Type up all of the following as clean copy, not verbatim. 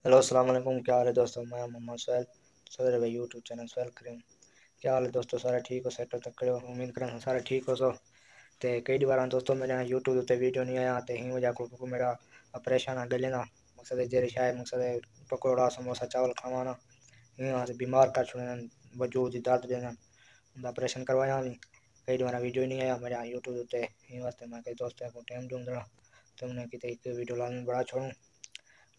Hello अस्सलाम वालेकुम। क्या हाल है दोस्तों? मैं मोहम्मद सुहैल, सदर भाई यूट्यूब चैनल सुहैल करीम। क्या हाल है दोस्तों? सारे ठीक हो? सेट तक करो, उम्मीद करें सारे ठीक हो। सो तो कई बार दोस्तों मेरे यूट्यूब उत्ते वीडियो नहीं आया तो ही वजह को मेरा ऑपरेशन है गले ना। मकसद जेरे शायद मकसद पकौड़ा समोसा चावल खावाना यहाँ से बीमार कर छुड़े वजूद दर्द देना उनका ऑपरेशन करवाया भी कई बार वीडियो नहीं आया मेरे यूट्यूब उत्ते ही वास्ते मैं कई दोस्तों को टाइम दूँ जरा तो उन्हें कि वीडियो लाजमी बड़ा छोड़ूँ।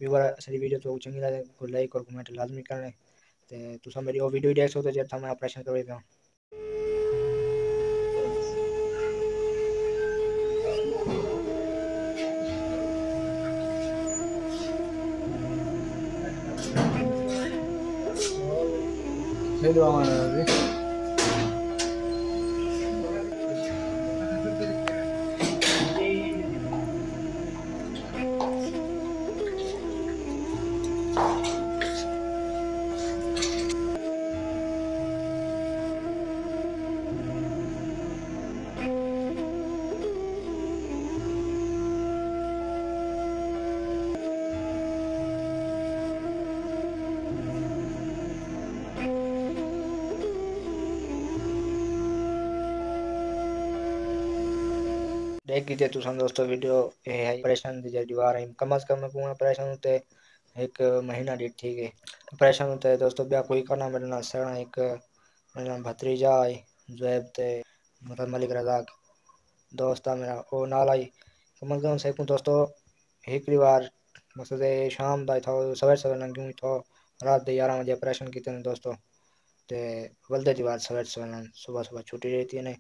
व्यूवर सारी वीडियो तो चंगी लगे को लाइक और कमेंट लाजमी करने ते तुसा मेरी वो वीडियो देख सकते हो जब मैं ऑपरेशन करवाई था। Hello, Amanavi. देख लीजिए तुसा दोस्तों वीडियो ये है ऑपरेशन दी जड़ी वार है कम से कम को ऑपरेशन होते एक महीना डेट ठीक है। ऑपरेशन होते है दोस्तों ब्याह कोई करना मेरे ना सड़ा एक मेरा भतीजा है ज़ुएब ते मतलब मलिक रज़ाक दोस्त है मेरा वो नाल आई कम से कम से को दोस्तों एक बार मकसद है शाम दा था सवेरे सवेरे नंगी था रात दे 11 बजे ऑपरेशन किते ने दोस्तों ते बलदे दी बात सवेरे सवेरे सुबह सुबह छुट्टी रहती है ने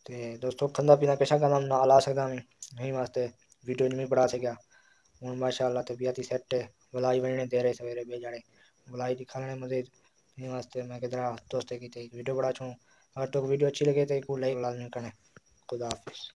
ते दोस्तों खाना पीना कैसा करना ना ला सकदा मैं यही वास्ते वीडियो नहीं पढ़ा सका हूँ माशाल्लाह तबीयत ही सेट है बुलाई बनने दे रहे सवेरे बेजाड़े बुलाई दिखाने मजीद यही वास्ते मैं किधर दोस्ते की वीडियो बड़ा छूँ अगर तो वीडियो अच्छी लगे तो लाइक लाजमी करें। खुदा हाफिज़।